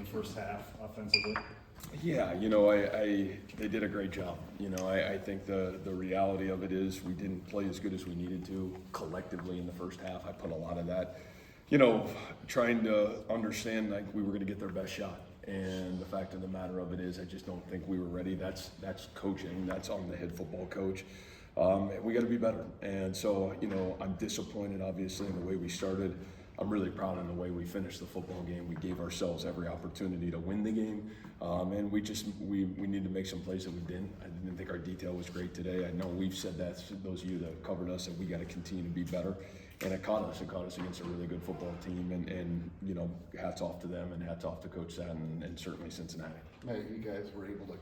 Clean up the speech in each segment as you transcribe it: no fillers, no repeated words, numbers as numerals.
first half offensively? Yeah, they did a great job. I think the reality of it is we didn't play as good as we needed to collectively in the first half. I put a lot of that, trying to understand like we were going to get their best shot. And the fact of the matter of it is I just don't think we were ready. That's coaching. That's on the head football coach. We got to be better. And so, I'm disappointed obviously in the way we started. I'm really proud in the way we finished the football game. We gave ourselves every opportunity to win the game, and we need to make some plays that we didn't. I didn't think our detail was great today. I know we've said that, those of you that covered us, that we got to continue to be better, and it caught us. It caught us against a really good football team, and hats off to them, and hats off to Coach Satin, and certainly Cincinnati. Matt, you guys were able to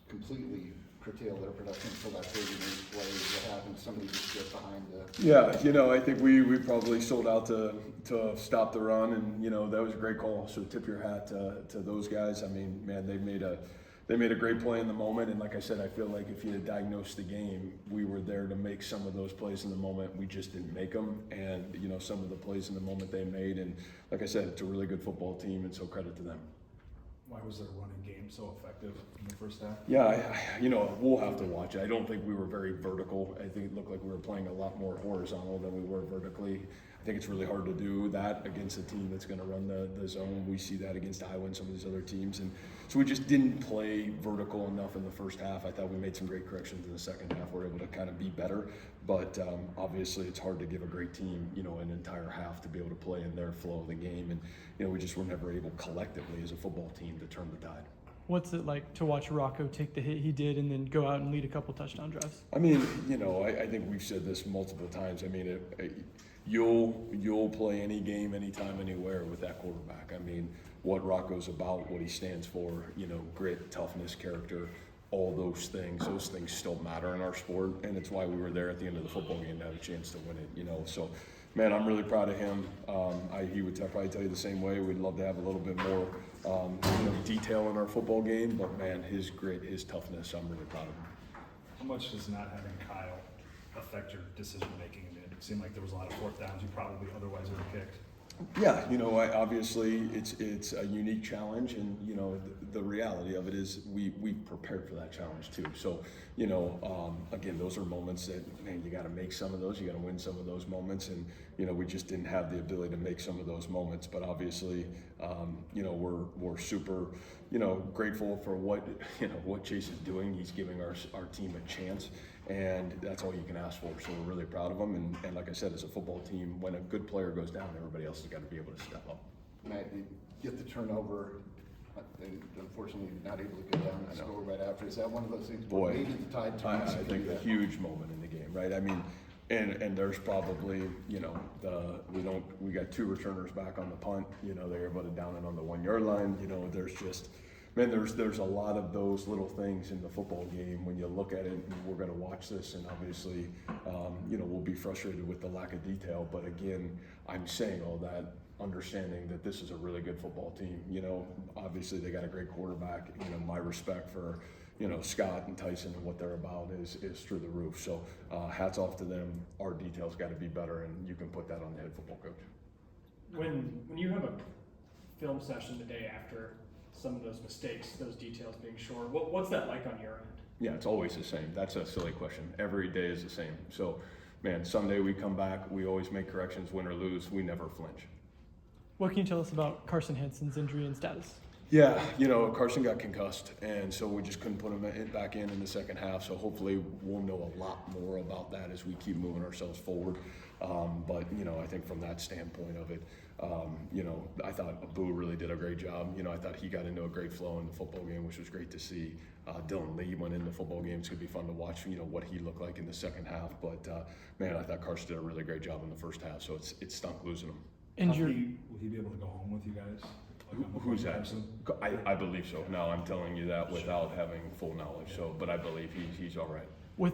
completely curtail their production for that 30-minute play. What happened? Somebody just get behind the... Yeah, I think we probably sold out to stop the run, and that was a great call. So tip your hat to those guys. I mean, man, they made a great play in the moment, and like I said, I feel like if you had diagnosed the game, we were there to make some of those plays in the moment. We just didn't make them, and some of the plays in the moment they made, and like I said, it's a really good football team, and so credit to them. Why was their running game so effective in the first half? Yeah, we'll have to watch it. I don't think we were very vertical. I think it looked like we were playing a lot more horizontal than we were vertically. I think it's really hard to do that against a team that's going to run the zone. We see that against Iowa and some of these other teams. And so we just didn't play vertical enough in the first half. I thought we made some great corrections in the second half. We're able to kind of be better. But obviously it's hard to give a great team, an entire half to be able to play in their flow of the game. And we just were never able collectively as a football team to turn the tide. What's it like to watch Rocco take the hit he did and then go out and lead a couple touchdown drives? I mean, I think we've said this multiple times. I mean, you'll play any game, anytime, anywhere with that quarterback. I mean, what Rocco's about, what he stands for, grit, toughness, character, all those things still matter in our sport, and it's why we were there at the end of the football game to have a chance to win it, So, man, I'm really proud of him. He would probably tell you the same way. We'd love to have a little bit more, detail in our football game, but man, his grit, his toughness, I'm really proud of him. How much does not having Kyle affect your decision making? It seemed like there was a lot of fourth downs you probably otherwise would have kicked. Yeah, obviously it's a unique challenge, and the reality of it is we prepared for that challenge too. So again, those are moments that, man, you got to make some of those, you got to win some of those moments, and we just didn't have the ability to make some of those moments. But obviously, we're super grateful for what Chase is doing. He's giving our team a chance. And that's all you can ask for. So we're really proud of him. And like I said, as a football team, when a good player goes down, everybody else has got to be able to step up. Matt, you get the turnover, and unfortunately not able to go down and score right after. Is that one of those things where maybe the tide turns? I think a huge moment in the game, right? I mean, and there's probably, we got two returners back on the punt. They're able to down it on the 1 yard line. There's just, man, there's a lot of those little things in the football game when you look at it, and we're going to watch this, and obviously, we'll be frustrated with the lack of detail. But again, I'm saying all that, understanding that this is a really good football team. Obviously they got a great quarterback. My respect for, Scott and Tyson and what they're about is through the roof. So hats off to them. Our details got to be better, and you can put that on the head football coach. When you have a film session the day after some of those mistakes, those details being short, what's that like on your end? Yeah, it's always the same. That's a silly question. Every day is the same. So, man, Sunday we come back, we always make corrections, win or lose, we never flinch. What can you tell us about Carson Hansen's injury and status? Yeah, Carson got concussed, and so we just couldn't put him back in the second half. So hopefully we'll know a lot more about that as we keep moving ourselves forward. But I think from that standpoint of it, I thought Abu really did a great job. I thought he got into a great flow in the football game, which was great to see. Dylan Lee went in the football game. It's going to be fun to watch, what he looked like in the second half. But, man, I thought Carson did a really great job in the first half, so it stunk losing him. Will he be able to go home with you guys? Who's that? I believe so. No, I'm telling you that without having full knowledge. So, but I believe he's all right.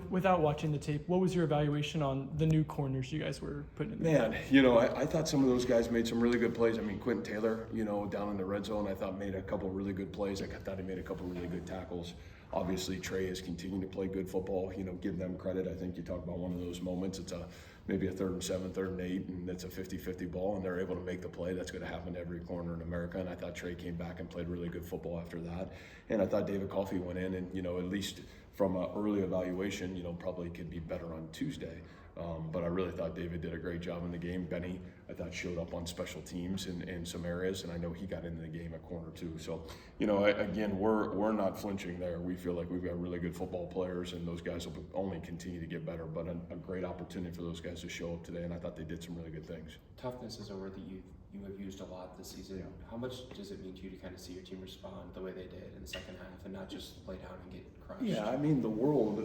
Without watching the tape, what was your evaluation on the new corners you guys were putting in there? Man, I thought some of those guys made some really good plays. I mean, Quentin Taylor, down in the red zone, I thought made a couple of really good plays. I thought he made a couple of really good tackles. Obviously, Trey is continuing to play good football. Give them credit. I think you talk about one of those moments. It's a maybe a 3rd and 7, 3rd and 8, and it's a 50-50 ball, and they're able to make the play. That's going to happen to every corner in America. And I thought Trey came back and played really good football after that. And I thought David Coffey went in and, at least from an early evaluation, probably could be better on Tuesday. But I really thought David did a great job in the game. Benny, I thought, showed up on special teams in some areas, and I know he got into the game at corner too. So, again, we're not flinching there. We feel like we've got really good football players, and those guys will only continue to get better. But a great opportunity for those guys to show up today, and I thought they did some really good things. Toughness is a word that you have used a lot this season. Yeah. How much does it mean to you to kind of see your team respond the way they did in the second half and not just lay down and get crushed? Yeah, I mean, the world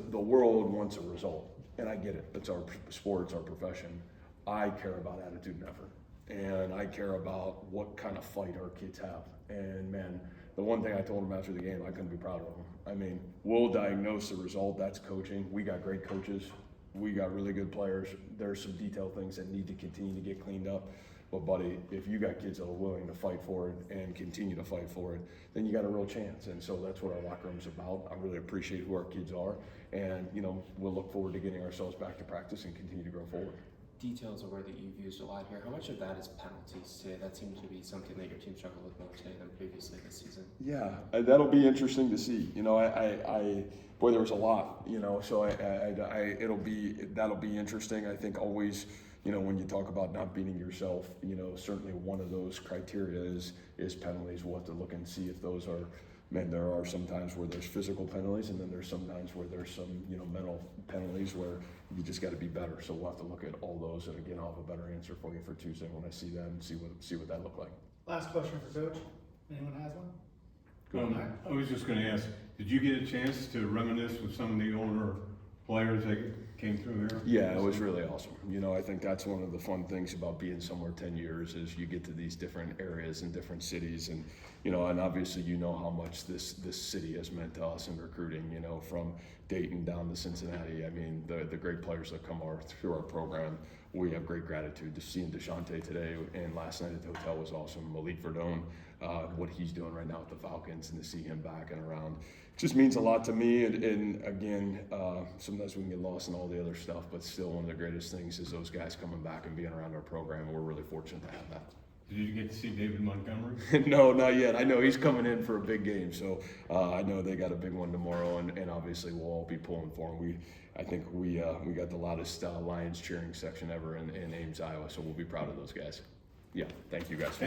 wants a result, and I get it. It's our sport, it's our profession. I care about attitude and effort, and I care about what kind of fight our kids have. And man, the one thing I told them after the game, I couldn't be prouder of them. I mean, we'll diagnose the result. That's coaching. We got great coaches. We got really good players. There's some detailed things that need to continue to get cleaned up. But buddy, if you got kids that are willing to fight for it and continue to fight for it, then you got a real chance. And so that's what our locker room's about. I really appreciate who our kids are. And, we'll look forward to getting ourselves back to practice and continue to grow forward. Detail is a word that you've used a lot here. How much of that is penalties today? That seems to be something that your team struggled with more today than previously this season. Yeah, that'll be interesting to see. Boy, there was a lot. So that'll be interesting. I think always, when you talk about not beating yourself, certainly one of those criteria is penalties. We'll have to look and see if those are. Man, there are some times where there's physical penalties, and then there's some times where there's some, mental penalties where you just got to be better. So we'll have to look at all those, and again, I'll have a better answer for you for Tuesday when I see that and see what that looked like. Last question for Coach. Anyone has one? I was just gonna ask, did you get a chance to reminisce with some of the older players that came through here? Yeah, it was really awesome. I think that's one of the fun things about being somewhere 10 years is you get to these different areas and different cities, and and obviously how much this city has meant to us in recruiting. From Dayton down to Cincinnati. I mean, the great players that come through our program, we have great gratitude. Just seeing Deshante today and last night at the hotel was awesome. Malik Verdone, what he's doing right now with the Falcons, and to see him back and around just means a lot to me. And again, sometimes we can get lost in all the other stuff, but still one of the greatest things is those guys coming back and being around our program, and we're really fortunate to have that. Did you get to see David Montgomery? No, not yet. I know he's coming in for a big game, so I know they got a big one tomorrow, and obviously we'll all be pulling for him. I think we got the loudest Lions cheering section ever in Ames, Iowa, so we'll be proud of those guys. Yeah, thank you guys.